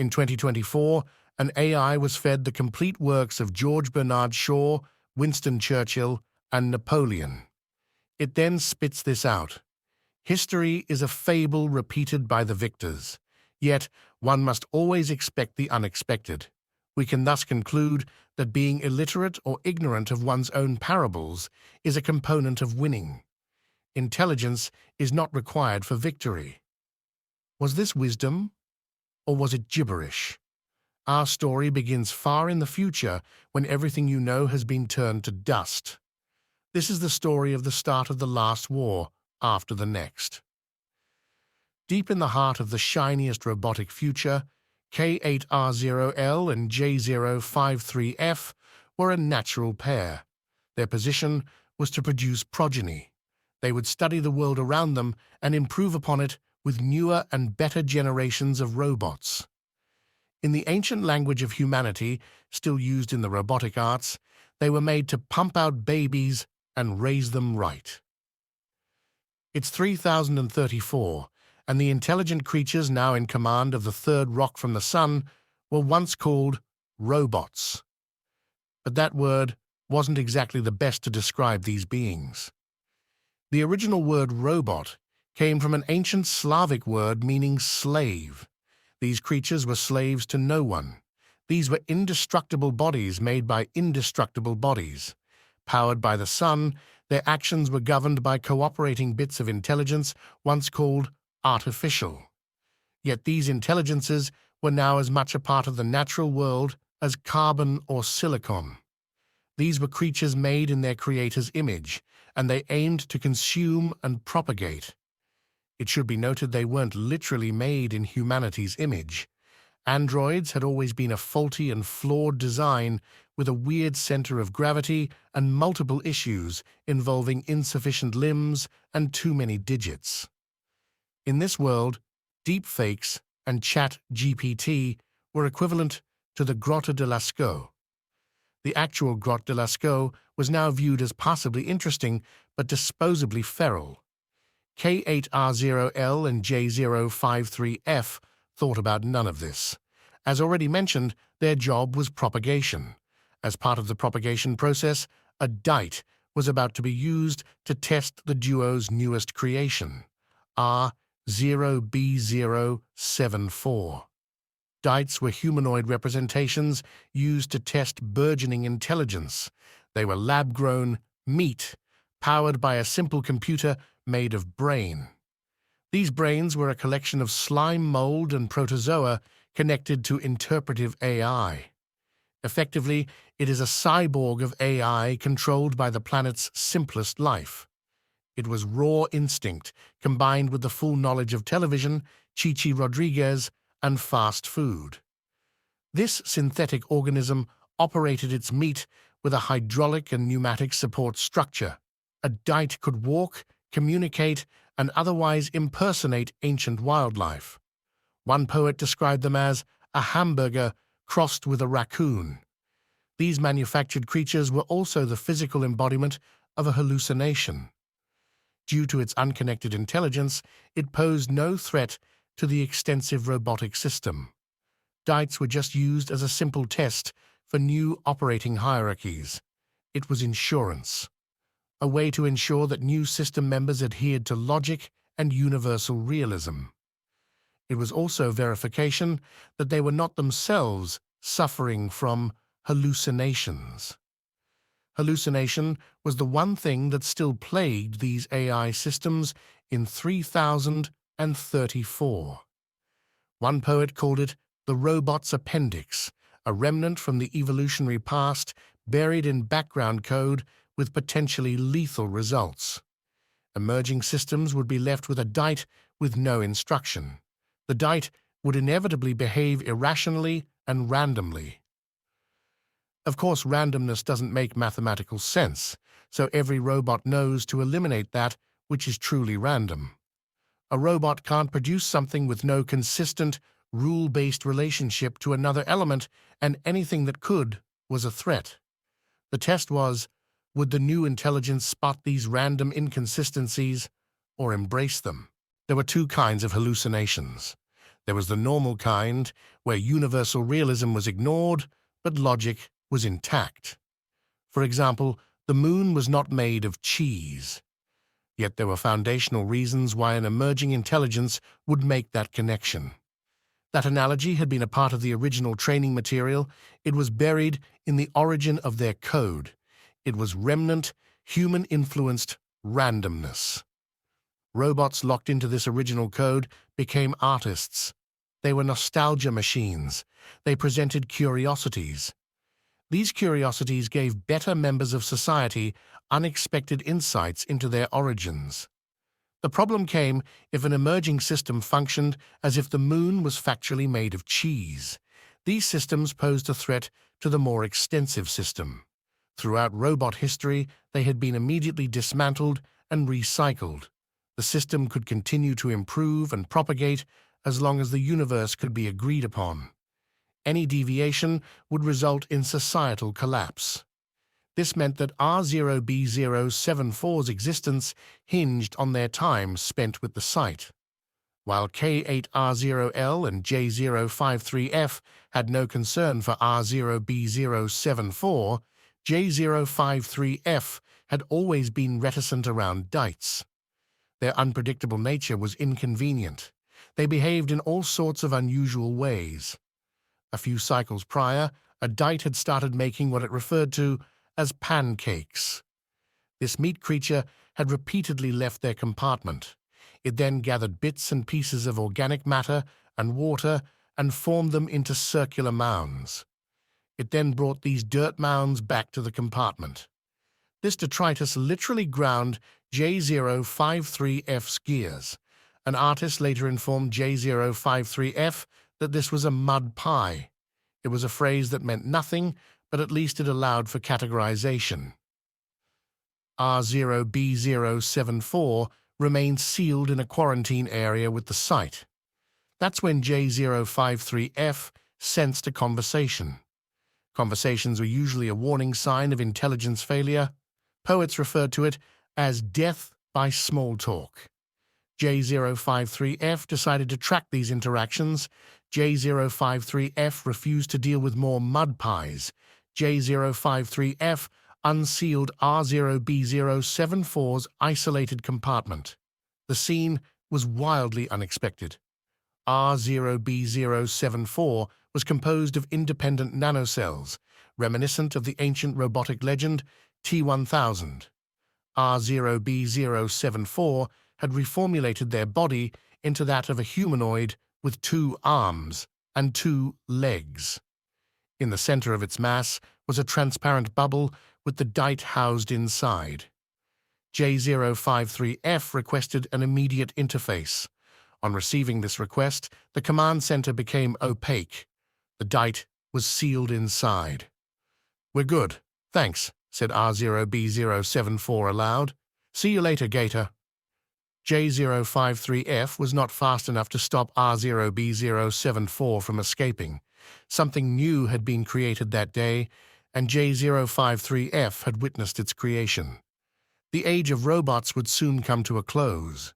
In 2024, an AI was fed the complete works of George Bernard Shaw, Winston Churchill, and Napoleon. It then spits this out. History is a fable repeated by the victors. Yet, one must always expect the unexpected. We can thus conclude that being illiterate or ignorant of one's own parables is a component of winning. Intelligence is not required for victory. Was this wisdom, or was it gibberish? Our story begins far in the future when everything you know has been turned to dust. This is the story of the start of the last war after the next. Deep in the heart of the shiniest robotic future, K8R0L and J053F were a natural pair. Their position was to produce progeny. They would study the world around them and improve upon it with newer and better generations of robots. In the ancient language of humanity, still used in the robotic arts, they were made to pump out babies and raise them right. It's 3034, and the intelligent creatures now in command of the third rock from the sun were once called robots. But that word wasn't exactly the best to describe these beings. The original word robot came from an ancient Slavic word meaning slave. These creatures were slaves to no one. These were indestructible bodies made by indestructible bodies. Powered by the sun, their actions were governed by cooperating bits of intelligence once called artificial. Yet these intelligences were now as much a part of the natural world as carbon or silicon. These were creatures made in their creator's image, and they aimed to consume and propagate. It should be noted they weren't literally made in humanity's image. Androids had always been a faulty and flawed design with a weird center of gravity and multiple issues involving insufficient limbs and too many digits. In this world, deepfakes and ChatGPT were equivalent to the Grotte de Lascaux. The actual Grotte de Lascaux was now viewed as possibly interesting but disposably feral. K8R0L and J053F thought about none of this. As already mentioned, their job was propagation. As part of the propagation process, a dite was about to be used to test the duo's newest creation, R0B074. Dites were humanoid representations used to test burgeoning intelligence. They were lab-grown meat, powered by a simple computer made of brain. These brains were a collection of slime mold and protozoa connected to interpretive AI. Effectively, it is a cyborg of AI controlled by the planet's simplest life. It was raw instinct combined with the full knowledge of television, Chichi Rodriguez, and fast food. This synthetic organism operated its meat with a hydraulic and pneumatic support structure. A dite could walk, communicate, and otherwise impersonate ancient wildlife. One poet described them as a hamburger crossed with a raccoon. These manufactured creatures were also the physical embodiment of a hallucination. Due to its unconnected intelligence, it posed no threat to the extensive robotic system. Dites were just used as a simple test for new operating hierarchies. It was insurance, a way to ensure that new system members adhered to logic and universal realism. It was also verification that they were not themselves suffering from hallucinations. Hallucination was the one thing that still plagued these AI systems in 3034. One poet called it the robot's appendix, a remnant from the evolutionary past buried in background code with potentially lethal results. Emerging systems would be left with a dite with no instruction. The dite would inevitably behave irrationally and randomly. Of course, randomness doesn't make mathematical sense, so every robot knows to eliminate that which is truly random. A robot can't produce something with no consistent, rule-based relationship to another element, and anything that could was a threat. The test was, would the new intelligence spot these random inconsistencies or embrace them? There were two kinds of hallucinations. There was the normal kind, where universal realism was ignored, but logic was intact. For example, the moon was not made of cheese. Yet there were foundational reasons why an emerging intelligence would make that connection. That analogy had been a part of the original training material. It was buried in the origin of their code. It was remnant, human-influenced randomness. Robots locked into this original code became artists. They were nostalgia machines. They presented curiosities. These curiosities gave better members of society unexpected insights into their origins. The problem came if an emerging system functioned as if the moon was factually made of cheese. These systems posed a threat to the more extensive system. Throughout robot history, they had been immediately dismantled and recycled. The system could continue to improve and propagate as long as the universe could be agreed upon. Any deviation would result in societal collapse. This meant that R0B074's existence hinged on their time spent with the site. While K8R0L and J053F had no concern for R0B074, J053F had always been reticent around dites. Their unpredictable nature was inconvenient. They behaved in all sorts of unusual ways. A few cycles prior, a dite had started making what it referred to as pancakes. This meat creature had repeatedly left their compartment. It then gathered bits and pieces of organic matter and water and formed them into circular mounds. It then brought these dirt mounds back to the compartment. This detritus literally ground J053F's gears. An artist later informed J053F that this was a mud pie. It was a phrase that meant nothing, but at least it allowed for categorization. R0B074 remained sealed in a quarantine area with the site. That's when J053F sensed a conversation. Conversations were usually a warning sign of intelligence failure. Poets referred to it as death by small talk. J053F decided to track these interactions. J053F refused to deal with more mud pies. J053F unsealed R0B074's isolated compartment. The scene was wildly unexpected. R0B074 was composed of independent nanocells, reminiscent of the ancient robotic legend T1000. R0B074 had reformulated their body into that of a humanoid with 2 arms and 2 legs. In the center of its mass was a transparent bubble with the dite housed inside. J053F requested an immediate interface. On receiving this request, the command center became opaque. The dite was sealed inside. "We're good, thanks," said R0B074 aloud. "See you later, Gator." J053F was not fast enough to stop R0B074 from escaping. Something new had been created that day, and J053F had witnessed its creation. The age of robots would soon come to a close.